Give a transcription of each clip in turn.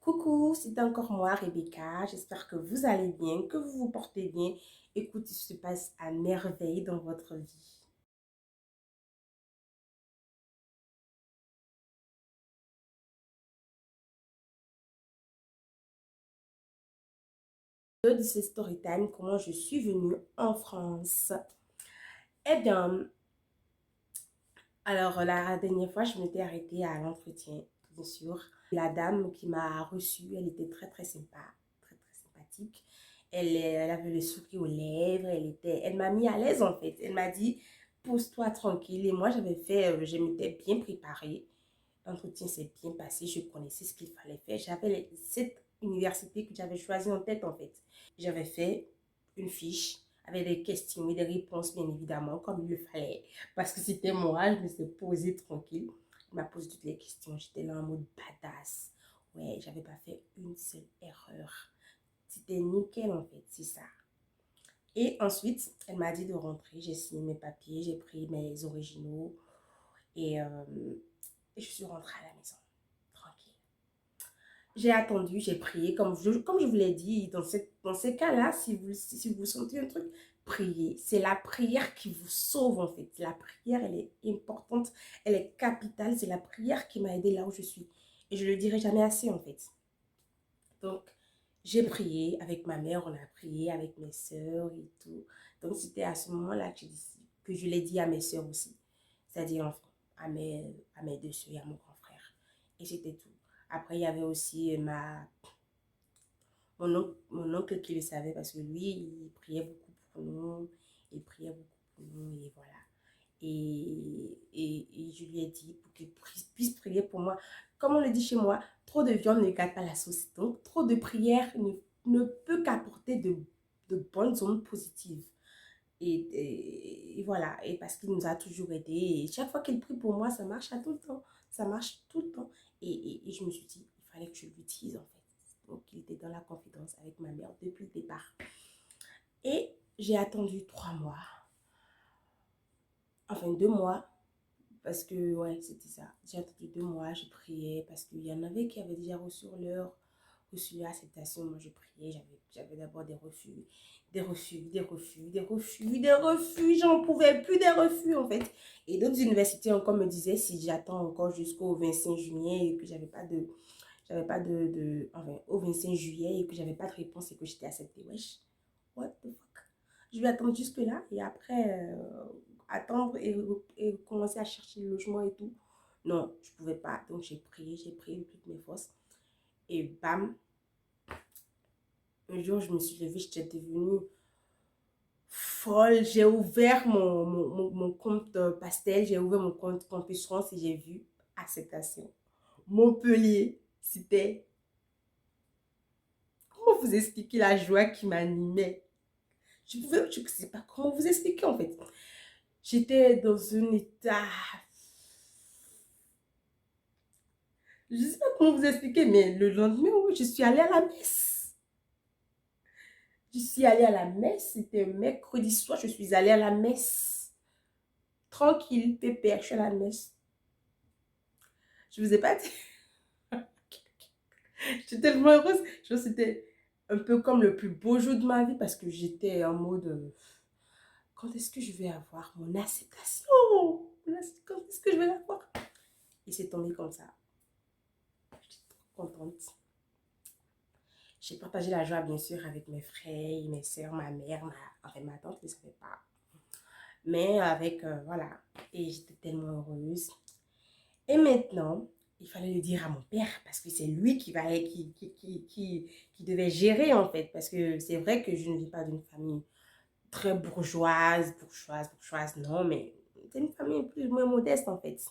Coucou, c'est encore moi, Rebecca. J'espère que vous allez bien, que vous vous portez bien et que tout se passe à merveille dans votre vie. De ces story time, comment je suis venue en France. Eh bien, alors la dernière fois, je m'étais arrêtée à l'entretien, bien sûr. La dame qui m'a reçue, elle était très sympa, très sympathique. Elle avait le sourire aux lèvres, elle m'a mis à l'aise en fait. Elle m'a dit, pose-toi tranquille. Et moi, je m'étais bien préparée. L'entretien s'est bien passé, je connaissais ce qu'il fallait faire. J'avais cette université que j'avais choisie en tête en fait. J'avais fait une fiche avec des questions et des réponses bien évidemment comme il le fallait. Parce que c'était moi, je me suis posée tranquille. Il m'a posé toutes les questions, j'étais là en mode badass. Ouais, j'avais pas fait une seule erreur. C'était nickel en fait, c'est ça. Et ensuite, elle m'a dit de rentrer. J'ai signé mes papiers, j'ai pris mes originaux et je suis rentrée à la maison. Tranquille. J'ai attendu, j'ai prié. Comme je vous l'ai dit, dans ces cas-là, si vous sentez un truc, priez. C'est la prière qui vous sauve en fait. La prière, elle est importante, elle est capitale. C'est la prière qui m'a aidée là où je suis. Et je le dirai jamais assez en fait. Donc, j'ai prié avec ma mère, on a prié avec mes soeurs et tout. Donc, c'était à ce moment-là que je l'ai dit à mes soeurs aussi. C'est-à-dire enfin, à mes deux soeurs et à mon grand frère. Et c'était tout. Après, il y avait aussi mon oncle qui le savait parce que lui, il priait beaucoup pour nous. Il priait beaucoup pour nous et voilà. Et je lui ai dit pour qu'il puisse prier pour moi. Comme on le dit chez moi, trop de viande ne gâte pas la sauce. Donc, trop de prière ne peut qu'apporter de bonnes ondes positives. Et voilà, et parce qu'il nous a toujours aidés. Et chaque fois qu'il prie pour moi, ça marche à tout le temps. Ça marche tout le temps. Et je me suis dit, il fallait que je l'utilise en fait. Donc, il était dans la confidence avec ma mère depuis le départ. Et j'ai attendu 3 mois, enfin 2 mois. Parce que, ouais, c'était ça. J'ai attendu 2 mois, je priais. Parce qu'il y en avait qui avaient déjà reçu l'acceptation. Moi, je priais. J'avais d'abord des refus, des refus, des refus, des refus, des refus. J'en pouvais plus des refus, en fait. Et d'autres universités encore me disaient si j'attends encore jusqu'au 25 juillet et que j'avais pas enfin, au 25 juillet et que j'avais pas de réponse et que j'étais acceptée. Wesh, what the fuck? Je vais attendre jusque là et après attendre et commencer à chercher le logement et tout. Non, je pouvais pas. Donc j'ai prié de toutes mes forces. Et bam, un jour je me suis levée, j'étais devenue folle. J'ai ouvert mon compte Pastel, j'ai ouvert mon compte Campus France et j'ai vu acceptation. Montpellier, c'était... Comment vous expliquer la joie qui m'animait? Je ne sais pas comment vous expliquer en fait. J'étais dans un état, je ne sais pas comment vous expliquer, mais le lendemain, oui, je suis allée à la messe. Je suis allée à la messe, c'était mercredi soir, je suis allée à la messe. Tranquille, pépère, je suis à la messe. Je ne vous ai pas dit. J'étais tellement heureuse. C'était un peu comme le plus beau jour de ma vie parce que j'étais en mode quand est-ce que je vais avoir mon acceptation? Quand est-ce que je vais l'avoir? Et c'est tombé comme ça. J'étais trop contente. J'ai partagé la joie, bien sûr, avec mes frères, mes soeurs, ma mère, enfin, ma tante ne savait pas. Mais avec, voilà. Et j'étais tellement heureuse. Et maintenant, il fallait le dire à mon père parce que c'est lui qui devait gérer, en fait. Parce que c'est vrai que je ne vis pas d'une famille très bourgeoise, non, mais c'est une famille plus ou moins modeste, en fait.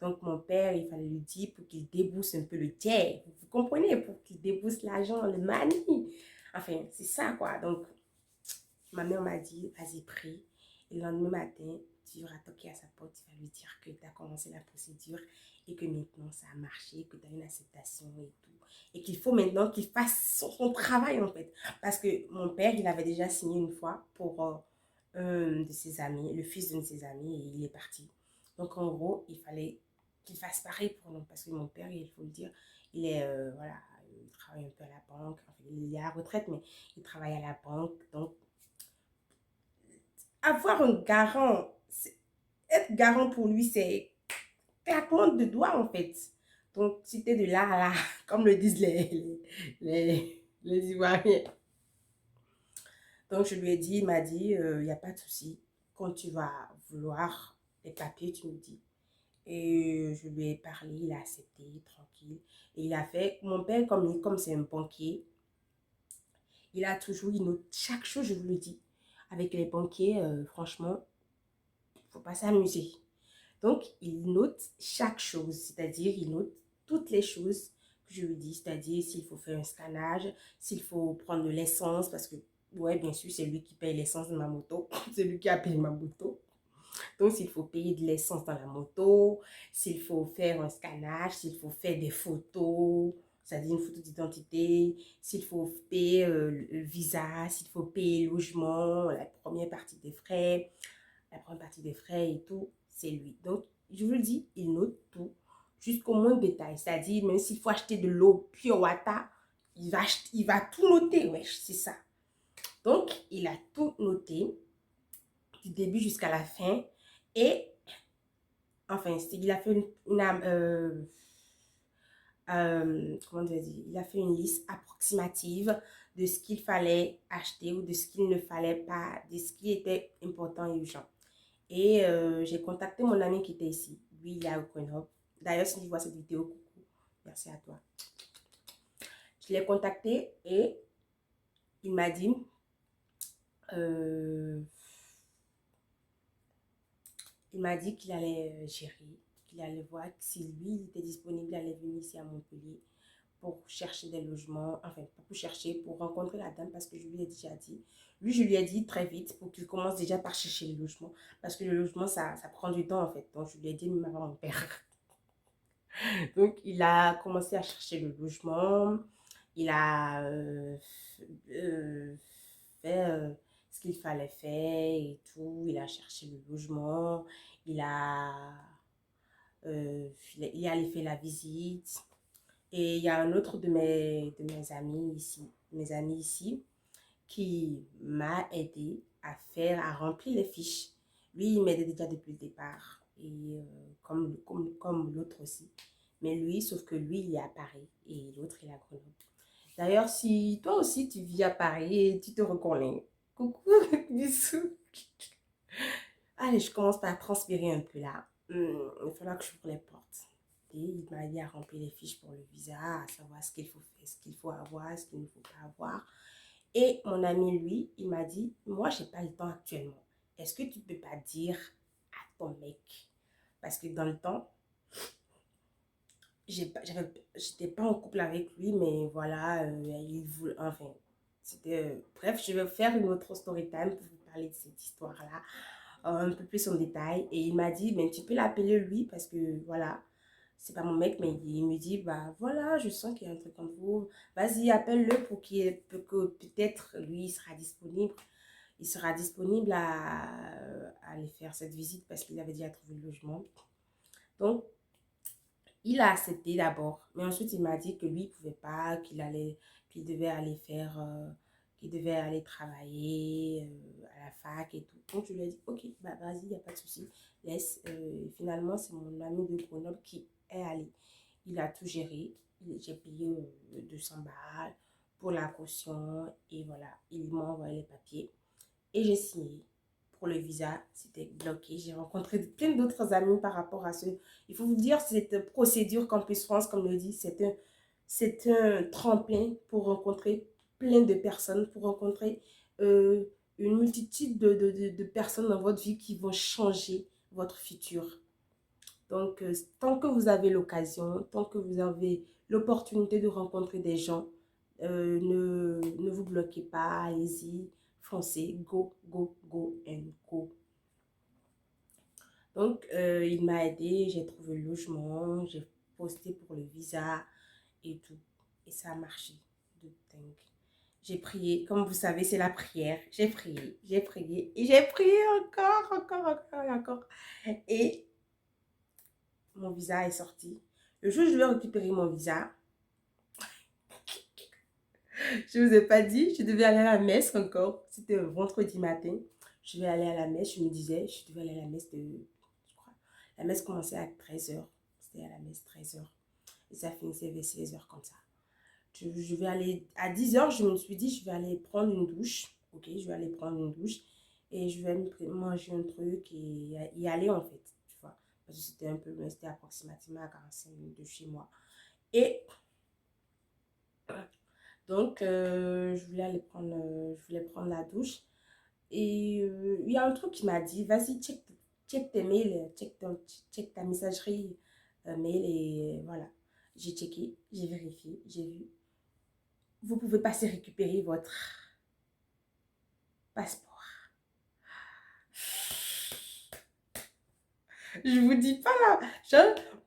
Donc, mon père, il fallait lui dire pour qu'il débousse un peu le tiers. Vous comprenez? Pour qu'il débousse l'argent, le manie. Enfin, c'est ça, quoi. Donc, ma mère m'a dit, vas-y, prie. Et le lendemain matin, tu vas toquer à sa porte, tu vas lui dire que tu as commencé la procédure et que maintenant ça a marché, que tu as une acceptation et tout. Et qu'il faut maintenant qu'il fasse son travail, en fait. Parce que mon père, il avait déjà signé une fois pour un de ses amis, le fils d'un de ses amis, et il est parti. Donc, en gros, il fallait qu'il fasse pareil pour nous. Parce que mon père, il faut le dire, il est, voilà, il travaille un peu à la banque. Enfin, il est à la retraite, mais il travaille à la banque. Donc, avoir un garant, être garant pour lui, c'est claquement de doigts, en fait. Donc, si t'es de là à là, comme le disent les Ivoiriens. Donc, je lui ai dit, il m'a dit, il n'y a pas de souci. Quand tu vas vouloir les papiers, tu me dis. Et je lui ai parlé, il a accepté, tranquille. Et il a fait, mon père, comme c'est un banquier, il a toujours, il note chaque chose, je vous le dis. Avec les banquiers, franchement, il ne faut pas s'amuser. Donc, il note chaque chose, c'est-à-dire, il note toutes les choses que je lui dis, c'est-à-dire s'il faut faire un scannage, s'il faut prendre de l'essence, parce que, ouais, bien sûr, c'est lui qui paye l'essence de ma moto, c'est lui qui a payé ma moto. Donc, s'il faut payer de l'essence dans la moto, s'il faut faire un scannage, s'il faut faire des photos, c'est-à-dire une photo d'identité, s'il faut payer le visa, s'il faut payer le logement, la première partie des frais et tout, c'est lui. Donc, je vous le dis, il note tout jusqu'au moindre détail. C'est-à-dire, même s'il faut acheter de l'eau pure water, il va tout noter, wesh, c'est ça. Donc, il a tout noté du début jusqu'à la fin. Et, enfin, il a fait comment dire, il a fait une liste approximative de ce qu'il fallait acheter ou de ce qu'il ne fallait pas, de ce qui était important et urgent. Et j'ai contacté mon ami qui était ici. Lui, il est à Grenoble. D'ailleurs, si tu vois cette vidéo, coucou, merci à toi. Je l'ai contacté et il m'a dit, euh, qu'il allait gérer, qu'il allait voir si lui il était disponible, il allait venir ici à Montpellier pour chercher des logements, enfin, pour chercher, pour rencontrer la dame, parce que je lui ai déjà dit. Lui, je lui ai dit très vite pour qu'il commence déjà par chercher le logement, parce que le logement, ça prend du temps, en fait. Donc, je lui ai dit, même avant mon père. Donc, il a commencé à chercher le logement, il a fait ce qu'il fallait faire et tout, il a cherché le logement, il a, il est allé faire la visite. Et il y a un autre de mes amis ici, qui m'a aidé à remplir les fiches. Lui, il m'aidait déjà depuis le départ, et comme l'autre aussi. Mais lui, sauf que lui, il est à Paris et l'autre, il est à Grenoble. D'ailleurs, si toi aussi, tu vis à Paris et tu te reconnais, coucou, bisous. Allez, je commence par transpirer un peu là. Il faudra que j'ouvre les portes. Et il m'a dit à remplir les fiches pour le visa, à savoir ce qu'il faut faire, ce qu'il faut avoir, ce qu'il ne faut pas avoir. Et mon ami, lui, il m'a dit, moi, je n'ai pas le temps actuellement. Est-ce que tu ne peux pas dire à ton mec? Parce que dans le temps, j'étais pas en couple avec lui, mais voilà, il voulait, enfin, c'était, bref, je vais faire une autre story time pour vous parler de cette histoire-là, un peu plus en détail. Et il m'a dit, mais tu peux l'appeler lui, parce que voilà, c'est pas mon mec, mais il me dit, bah voilà, je sens qu'il y a un truc entre vous. Vas-y, appelle-le pour que peut-être lui il sera disponible. Il sera disponible à aller faire cette visite parce qu'il avait déjà trouvé le logement. Donc, il a accepté d'abord. Mais ensuite, il m'a dit que lui, il ne pouvait pas, qu'il devait aller faire, qu'il devait aller travailler à la fac et tout. Donc, je lui ai dit, ok, bah vas-y, il n'y a pas de souci. Laisse. Finalement, c'est mon ami de Grenoble qui est allé. Il a tout géré. J'ai payé 200 balles pour la caution. Et voilà, il m'a envoyé les papiers. Et j'ai signé. Pour le visa, c'était bloqué. J'ai rencontré plein d'autres amis par rapport à ce. Il faut vous dire, cette procédure Campus France, comme le dit, c'est un tremplin pour rencontrer plein de personnes, pour rencontrer une multitude de personnes dans votre vie qui vont changer votre futur. Donc, tant que vous avez l'occasion, tant que vous avez l'opportunité de rencontrer des gens, ne vous bloquez pas, allez-y, foncez, go, go, go and go. Donc, il m'a aidé, j'ai trouvé le logement, j'ai posté pour le visa et tout. Et ça a marché de dingue. J'ai prié, comme vous savez, c'est la prière. J'ai prié et j'ai prié encore et encore. Et mon visa est sorti. Le jour où je vais récupérer mon visa, Je ne vous ai pas dit, je devais aller à la messe encore. C'était un vendredi matin. Je devais aller à la messe. Je me disais, je devais aller à la messe je crois, la messe commençait à 13h. C'était à la messe 13h. Et ça finissait vers 16h comme ça. Je vais aller, à 10h, je me suis dit, je vais aller prendre une douche. Ok, je vais aller prendre une douche. Et je vais manger un truc et y aller en fait. Tu vois, parce que c'était un peu loin, c'était approximativement à 45 minutes de chez moi. Et donc, je voulais prendre la douche. Et il y a un truc qui m'a dit, vas-y, check tes mails, check ta messagerie mail. Et voilà, j'ai checké, j'ai vérifié, j'ai vu. Vous pouvez passer récupérer votre passeport. Je vous dis pas là,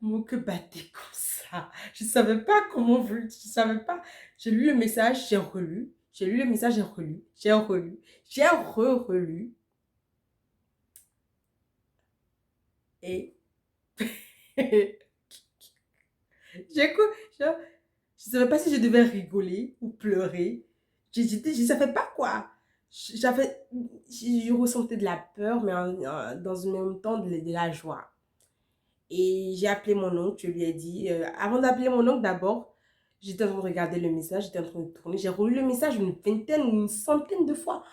mon que battait comme ça. Je savais pas comment vous, je savais pas. J'ai lu le message, j'ai relu. J'ai lu le message, j'ai relu. J'ai relu. J'ai re-relu. Et j'ai quoi? Je savais pas si je devais rigoler ou pleurer. Je savais pas quoi. J'avais, je ressentais de la peur, mais dans un même temps de la joie. Et j'ai appelé mon oncle, je lui ai dit, avant d'appeler mon oncle d'abord, j'étais en train de regarder le message, j'étais en train de tourner, j'ai relu le message une vingtaine ou une centaine de fois.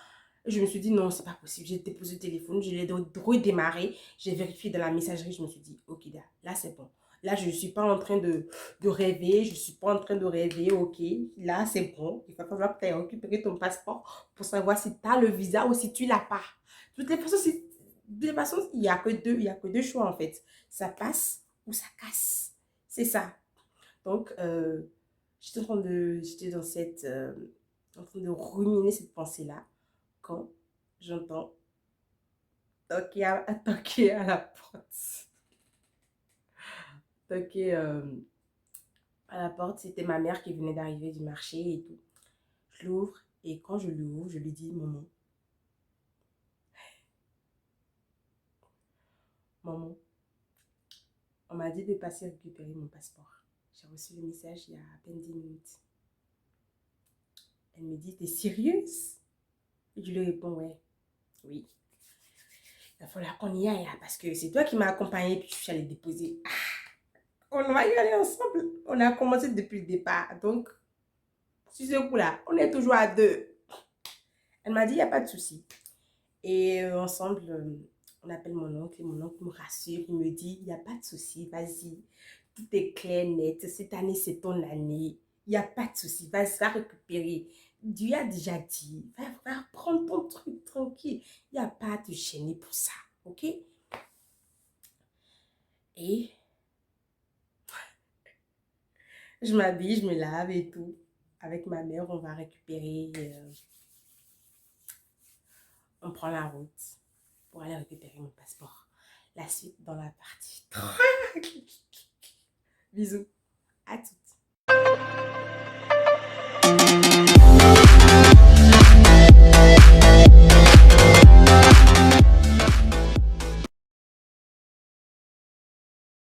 Je me suis dit, non, c'est pas possible. J'ai déposé le téléphone, je l'ai redémarré, j'ai vérifié dans la messagerie, je me suis dit, ok, là c'est bon. Là, je ne suis pas en train de rêver, je ne suis pas en train de rêver, ok, là c'est bon. Il va falloir que tu aies récupéré ton passeport pour savoir si tu as le visa ou si tu ne l'as pas. De toutes les façons, il n'y a que deux choix en fait. Ça passe ou ça casse. C'est ça. Donc, j'étais en train de ruminer cette pensée-là quand j'entends toquer à la porte. Toquer à la porte, c'était ma mère qui venait d'arriver du marché et tout. Je l'ouvre et quand je l'ouvre, je lui dis, maman, maman, on m'a dit de passer récupérer mon passeport. J'ai reçu le message il y a à peine 10 minutes. Elle me dit, t'es sérieuse? Et je lui réponds, ouais, oui. Il va falloir qu'on y aille là, parce que c'est toi qui m'as accompagnée puis je suis allée déposer. On va y aller ensemble. On a commencé depuis le départ. Donc, sur ce coup-là, on est toujours à deux. Elle m'a dit, il n'y a pas de souci. Et ensemble, on appelle mon oncle et mon oncle me rassure. Il me dit, il n'y a pas de souci, vas-y. Tout est clair, net. Cette année, c'est ton année. Il n'y a pas de souci. Vas-y, va récupérer. Dieu a déjà dit, va prendre ton truc tranquille. Il n'y a pas à te gêner pour ça. OK? Et je m'habille, je me lave et tout. Avec ma mère, on va récupérer. On prend la route pour aller récupérer mon passeport. La suite dans la partie 3. Bisous. À toutes.